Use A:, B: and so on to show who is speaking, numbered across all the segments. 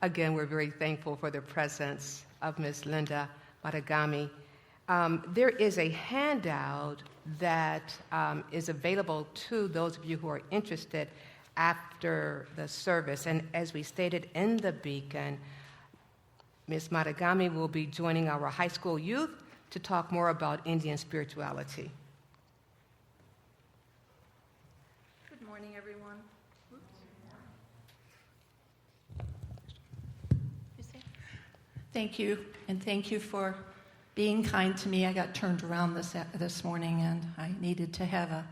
A: again, we're very thankful for the presence of Ms. Linda Madagame. There is a handout that is available to those of you who are interested after the service. And as we stated in the beacon, Ms. Madagame will be joining our high school youth to talk more about Indian spirituality.
B: Good morning, everyone. Thank you, and thank you for being kind to me. I got turned around this morning, and I needed to have a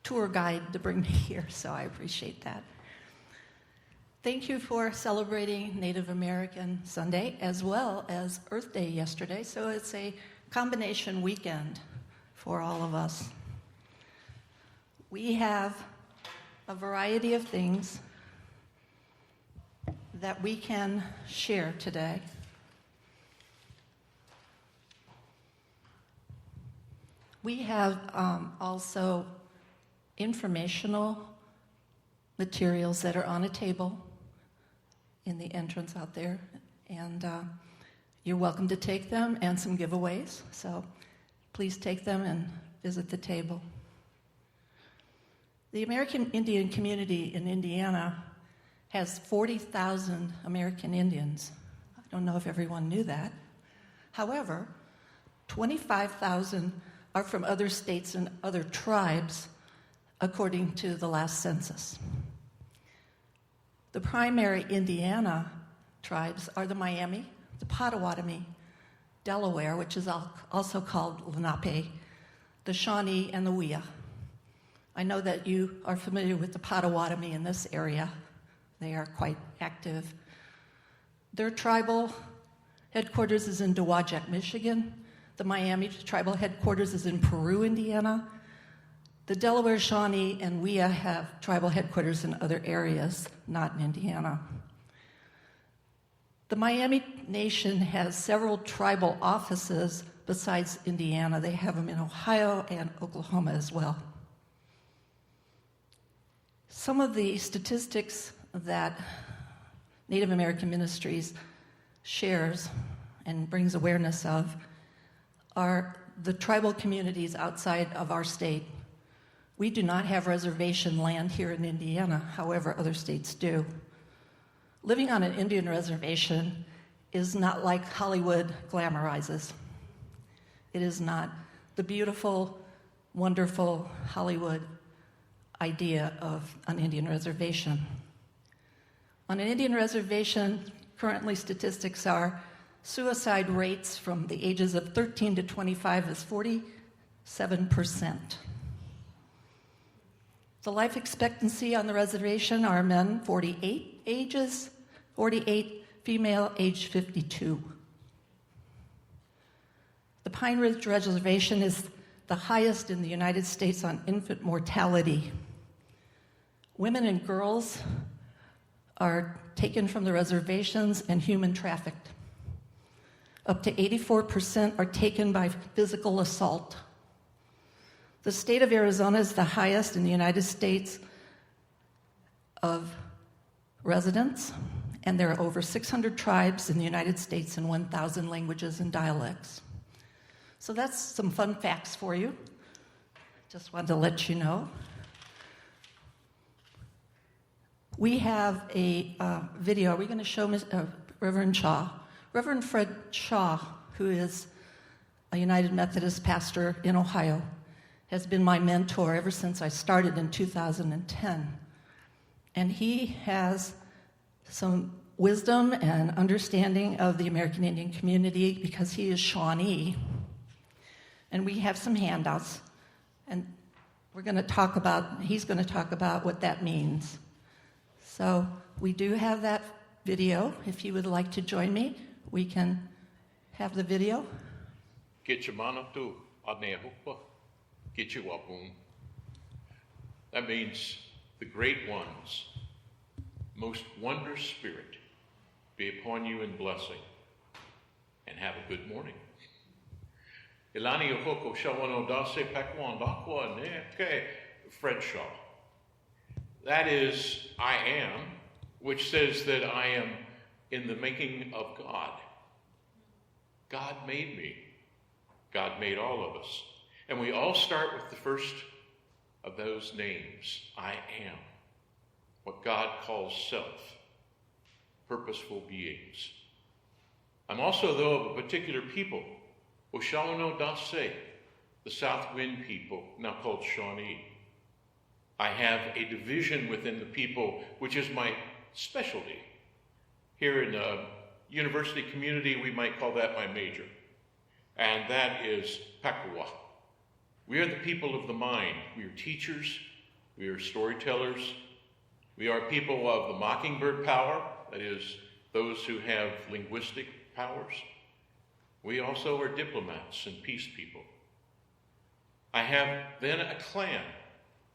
B: tour guide to bring me here, so I appreciate that. Thank you for celebrating Native American Sunday as well as Earth Day yesterday, so it's a combination weekend for all of us. We have a variety of things that we can share today. We have also informational materials that are on a table in the entrance out there, and you're welcome to take them, and some giveaways, so please take them and visit the table. The American Indian community in Indiana has 40,000 American Indians. I don't know if everyone knew that. However, 25,000 are from other states and other tribes, according to the last census. The primary Indiana tribes are the Miami, the Potawatomi, Delaware, which is also called Lenape, the Shawnee, and the Wea. I know that you are familiar with the Potawatomi in this area. They are quite active. Their tribal headquarters is in Dowagiac, Michigan. The Miami tribal headquarters is in Peru, Indiana. The Delaware, Shawnee, and Wea have tribal headquarters in other areas, not in Indiana. The Miami Nation has several tribal offices besides Indiana. They have them in Ohio and Oklahoma as well. Some of the statistics that Native American Ministries shares and brings awareness of are the tribal communities outside of our state. We do not have reservation land here in Indiana, however, other states do. Living on an Indian reservation is not like Hollywood glamorizes. It is not the beautiful, wonderful Hollywood idea of an Indian reservation. On an Indian reservation, currently statistics are suicide rates from the ages of 13 to 25 is 47%. The life expectancy on the reservation are men 48 ages, 48, female age 52. The Pine Ridge Reservation is the highest in the United States on infant mortality. Women and girls are taken from the reservations and human trafficked. Up to 84% are taken by physical assault. The state of Arizona is the highest in the United States of residents, and there are over 600 tribes in the United States and 1,000 languages and dialects. So that's some fun facts for you. Just wanted to let you know. We have a video. Are we going to show Reverend Shaw? Reverend Fred Shaw, who is a United Methodist pastor in Ohio, has been my mentor ever since I started in 2010. And he has some wisdom and understanding of the American Indian community because he is Shawnee. And we have some handouts, and he's going to talk about what that means. So we do have that video. If you would like to join me, we can have the video.
C: That means the great one's most wondrous spirit be upon you in blessing, and have a good morning. Fred Shaw. That is I am, which says that I am in the making of God. God made me. God made all of us. And we all start with the first of those names, I am, what God calls self, purposeful beings. I'm also, though, of a particular people, Oshawano Dase, the South Wind people, now called Shawnee. I have a division within the people, which is my specialty. Here in the university community, we might call that my major, and that is Pakawa. We are the people of the mind. We are teachers. We are storytellers. We are people of the mockingbird power, that is, those who have linguistic powers. We also are diplomats and peace people. I have then a clan.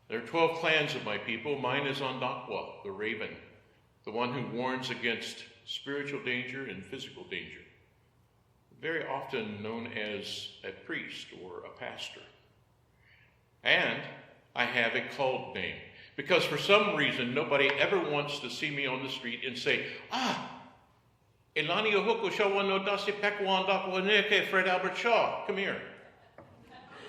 C: There are 12 clans of my people. Mine is Ondakwa, the raven, the one who warns against spiritual danger and physical danger, very often known as a priest or a pastor. And I have a cult name, because for some reason nobody ever wants to see me on the street and say, Elani Ohoko Shawano Dasi Pekwan Dakwaneke Fred Albert Shaw, come here.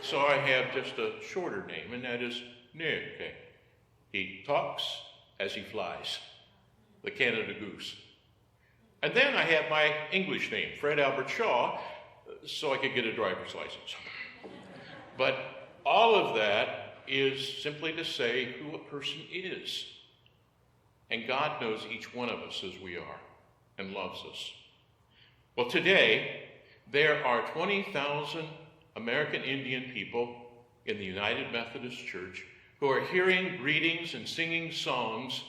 C: So I have just a shorter name, and that is Neke. He talks as he flies, the Canada Goose. And then I have my English name, Fred Albert Shaw, so I could get a driver's license. But all of that is simply to say who a person is. And God knows each one of us as we are and loves us. Well, today, there are 20,000 American Indian people in the United Methodist Church who are hearing greetings and singing songs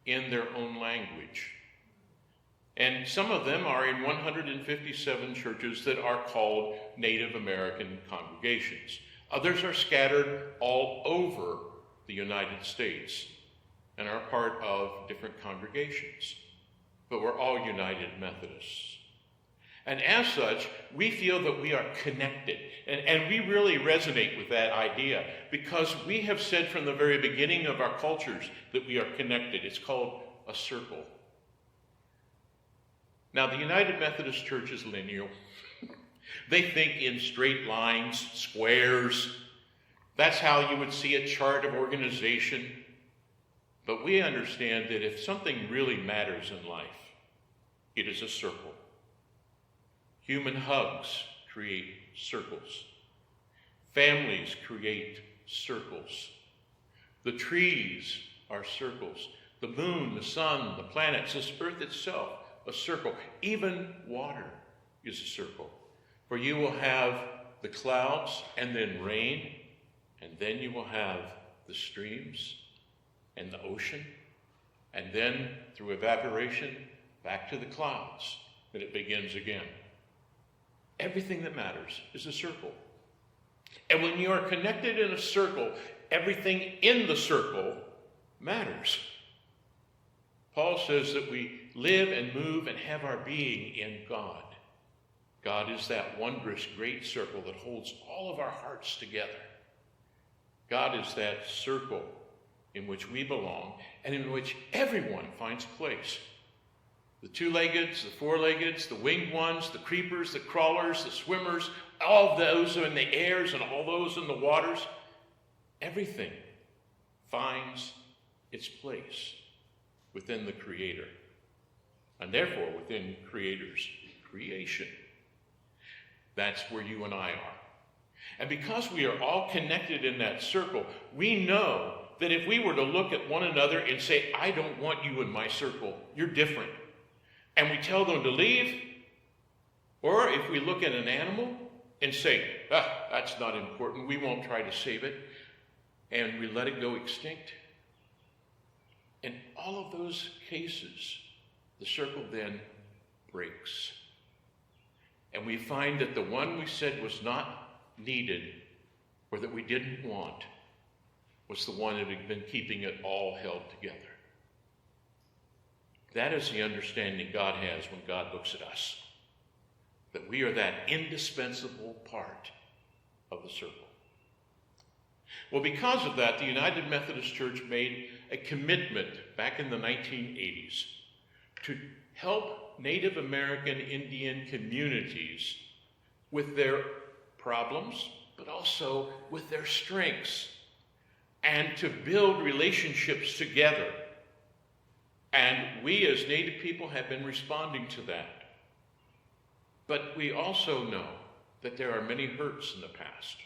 C: in their own language. And some of them are in 157 churches that are called Native American congregations. Others are scattered all over the United States and are part of different congregations. But we're all United Methodists. And as such, we feel that we are connected. And we really resonate with that idea because we have said from the very beginning of our cultures that we are connected. It's called a circle. Now, the United Methodist Church is lineal. They think in straight lines, squares. That's how you would see a chart of organization. But we understand that if something really matters in life, it is a circle. Human hugs create circles. Families create circles. The trees are circles. The moon, the sun, the planets, this earth itself, a circle. Even water is a circle. For you will have the clouds and then rain, and then you will have the streams and the ocean, and then through evaporation, back to the clouds, and it begins again. Everything that matters is a circle. And when you are connected in a circle, everything in the circle matters. Paul says that we live and move and have our being in God. God is that wondrous great circle that holds all of our hearts together. God is that circle in which we belong and in which everyone finds place. The two-leggeds, the four-leggeds, the winged ones, the creepers, the crawlers, the swimmers, all those in the airs and all those in the waters, everything finds its place within the Creator, and therefore within Creator's creation. That's where you and I are. And because we are all connected in that circle, we know that if we were to look at one another and say, I don't want you in my circle, you're different, and we tell them to leave, or if we look at an animal and say, that's not important, we won't try to save it, and we let it go extinct. In all of those cases, the circle then breaks. And we find that the one we said was not needed or that we didn't want was the one that had been keeping it all held together. That is the understanding God has when God looks at us, that we are that indispensable part of the circle. Well, because of that, the United Methodist Church made a commitment back in the 1980s to help Native American Indian communities with their problems, but also with their strengths, and to build relationships together. And we as Native people have been responding to that. But we also know that there are many hurts in the past,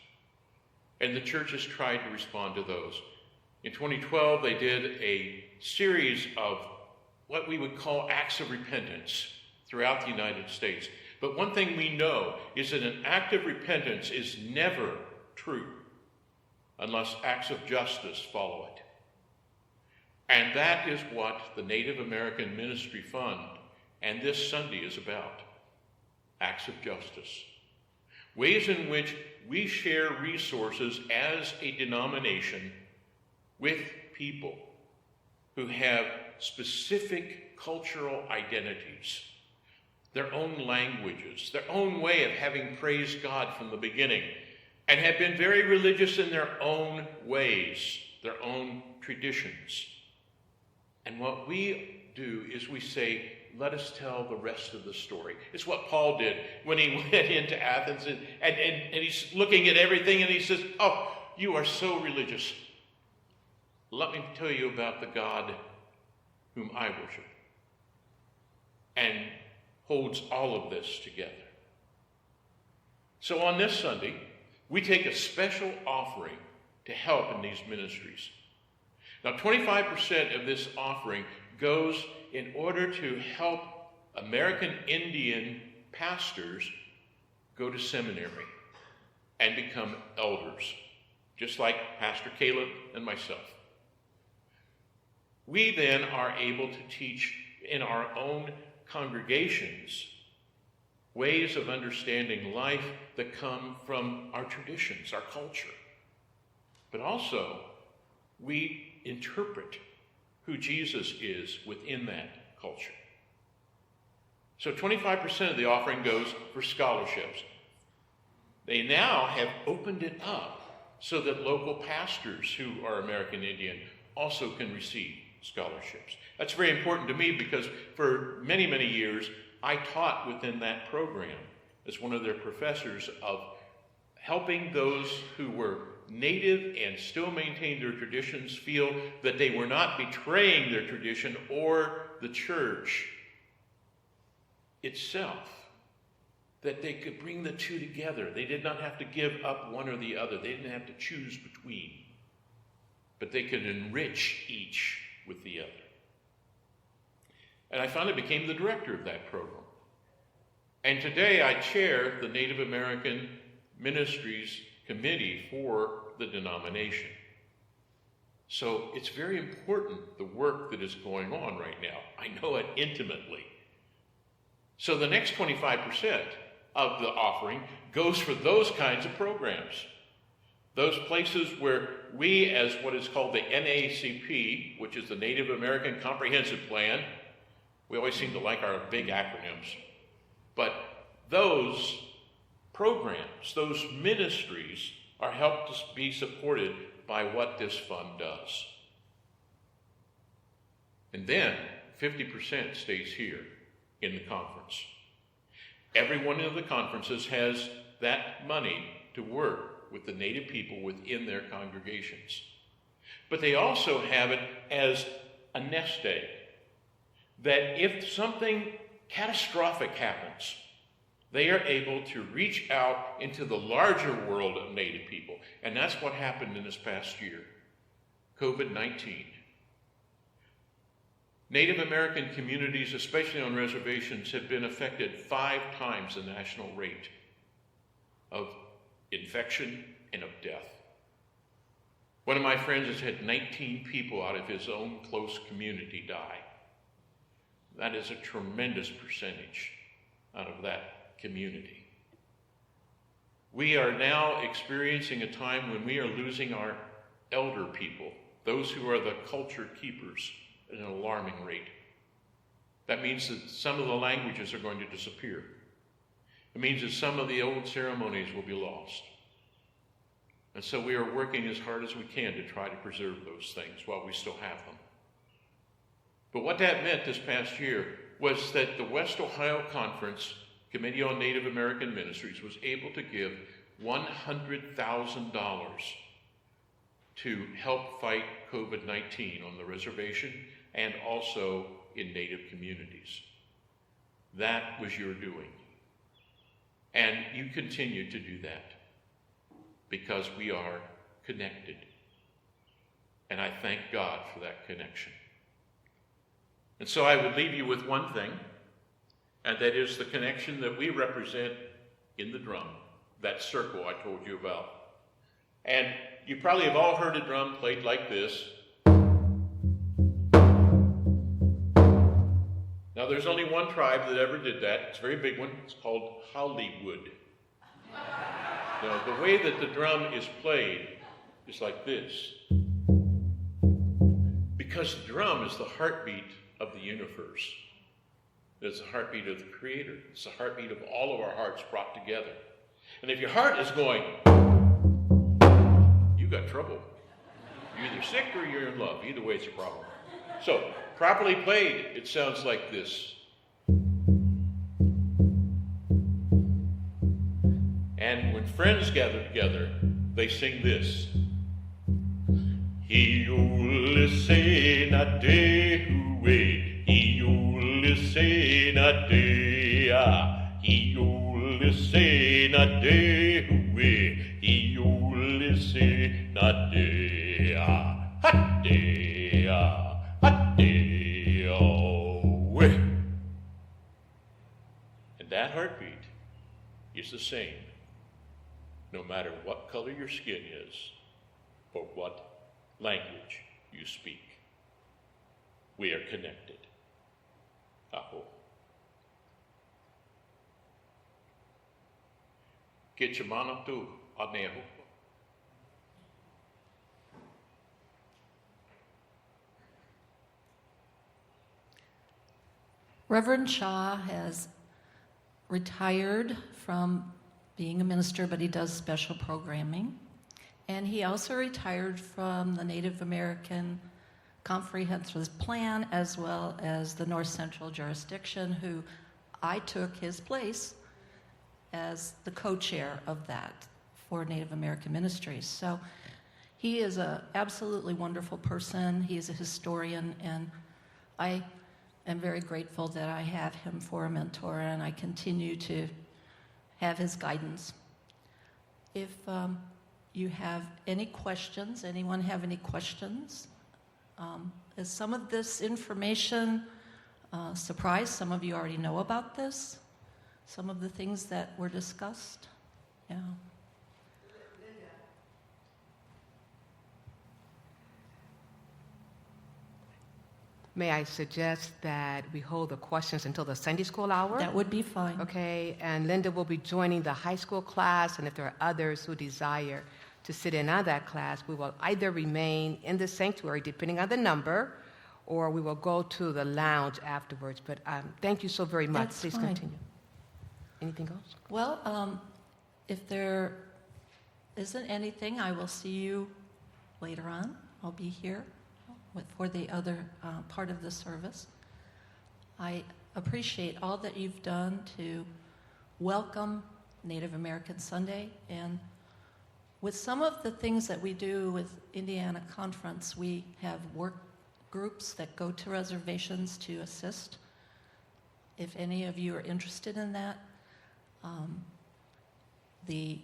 C: and the church has tried to respond to those. In 2012, they did a series of what we would call acts of repentance throughout the United States. But one thing we know is that an act of repentance is never true unless acts of justice follow it. And that is what the Native American Ministry Fund and this Sunday is about. Acts of justice. Ways in which we share resources as a denomination with people who have specific cultural identities, their own languages, their own way of having praised God from the beginning, and have been very religious in their own ways, their own traditions. And what we do is we say, let us tell the rest of the story. It's what Paul did when he went into Athens, and he's looking at everything and he says, oh, you are so religious. Let me tell you about the God whom I worship. And holds all of this together. So on this Sunday, we take a special offering to help in these ministries. Now, 25% of this offering goes in order to help American Indian pastors go to seminary and become elders, just like Pastor Caleb and myself. We then are able to teach in our own congregations ways of understanding life that come from our traditions, our culture. But also, we interpret who Jesus is within that culture. So 25% of the offering goes for scholarships. They now have opened it up so that local pastors who are American Indian also can receive scholarships. That's very important to me because for many, many years, I taught within that program as one of their professors of helping those who were Native and still maintained their traditions feel that they were not betraying their tradition or the church itself, that they could bring the two together. They did not have to give up one or the other. They didn't have to choose between, but they could enrich each with the other. And I finally became the director of that program. And today I chair the Native American Ministries Committee for the denomination. So it's very important, the work that is going on right now. I know it intimately. So the next 25% of the offering goes for those kinds of programs. Those places where we, as what is called the NACP, which is the Native American Comprehensive Plan, we always seem to like our big acronyms, but those programs, those ministries are helped to be supported by what this fund does. And then 50% stays here in the conference. Every one of the conferences has that money to work with the Native people within their congregations. But they also have it as a nest egg, that if something catastrophic happens, they are able to reach out into the larger world of Native people. And that's what happened in this past year, COVID-19. Native American communities, especially on reservations, have been affected 5 times the national rate of infection and of death. One of my friends has had 19 people out of his own close community die. That is a tremendous percentage out of that community. We are now experiencing a time when we are losing our elder people, those who are the culture keepers, at an alarming rate. That means that some of the languages are going to disappear. It means that some of the old ceremonies will be lost. And so we are working as hard as we can to try to preserve those things while we still have them. But what that meant this past year was that the West Ohio Conference Committee on Native American Ministries was able to give $100,000 to help fight COVID-19 on the reservation and also in Native communities. That was your doing. And you continue to do that because we are connected. And I thank God for that connection. And so I would leave you with one thing, and that is the connection that we represent in the drum, that circle I told you about. And you probably have all heard a drum played like this. Now, there's only one tribe that ever did that. It's a very big one. It's called Hollywood. Now, the way that the drum is played is like this. Because the drum is the heartbeat of the universe. It's the heartbeat of the Creator. It's the heartbeat of all of our hearts brought together. And if your heart is going, you got trouble. You're either sick or you're in love. Either way, it's a problem. So, properly played, it sounds like this. And when friends gather together, they sing this. Hiulise na dehuwe, hiulise na dea, hiulise na dehuwe, hiulise na dea, ha dea, ha dea, we. And that heartbeat is the same, no matter what color your skin is or what language you speak. We are connected. Aho. Kitchamana tu aneho.
B: Reverend Shaw has retired from being a minister, but he does special programming. And he also retired from the Native American Comprehensive Plan, as well as the North Central Jurisdiction, who I took his place as the co-chair of that for Native American Ministries. So he is an absolutely wonderful person. He is a historian, and I am very grateful that I have him for a mentor, and I continue to have his guidance. If you have any questions, anyone have any questions? Is some of this information surprise? Some of you already know about this? Some of the things that were discussed? Yeah.
A: May I suggest that we hold the questions until the Sunday school hour?
B: That would be fine.
A: Okay, and Linda will be joining the high school class, and if there are others who desire to sit in on that class, we will either remain in the sanctuary, depending on the number, or we will go to the lounge afterwards. But thank you so very much.
B: That's
A: Please
B: fine.
A: continue. Anything else?
B: Well, if there isn't anything, I will see you later on. I'll be here for the other part of the service. I appreciate all that you've done to welcome Native American Sunday, and with some of the things that we do with Indiana Conference, we have work groups that go to reservations to assist. If any of you are interested in that, the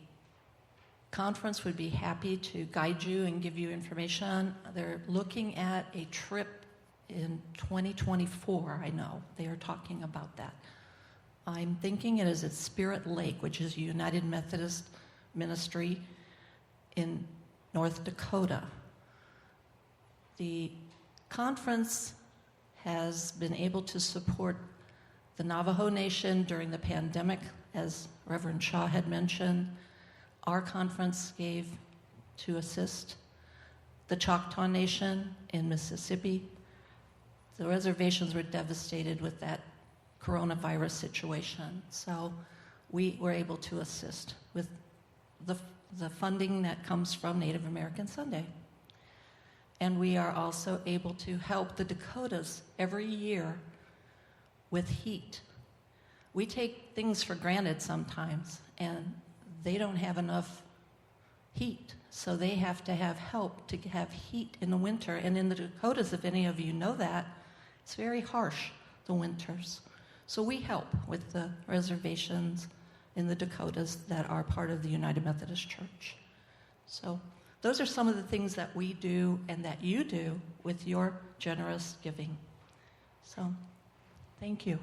B: conference would be happy to guide you and give you information. They're looking at a trip in 2024, I know. They are talking about that. I'm thinking it is at Spirit Lake, which is a United Methodist ministry in North Dakota. The conference has been able to support the Navajo Nation during the pandemic, as Reverend Shaw had mentioned. Our conference gave to assist the Choctaw Nation in Mississippi. The reservations were devastated with that coronavirus situation, so we were able to assist with the funding that comes from Native American Sunday. And we are also able to help the Dakotas every year with heat. We take things for granted sometimes, and they don't have enough heat, so they have to have help to have heat in the winter. And in the Dakotas, if any of you know that, it's very harsh, the winters. So we help with the reservations in the Dakotas that are part of the United Methodist Church. So those are some of the things that we do and that you do with your generous giving. So thank you.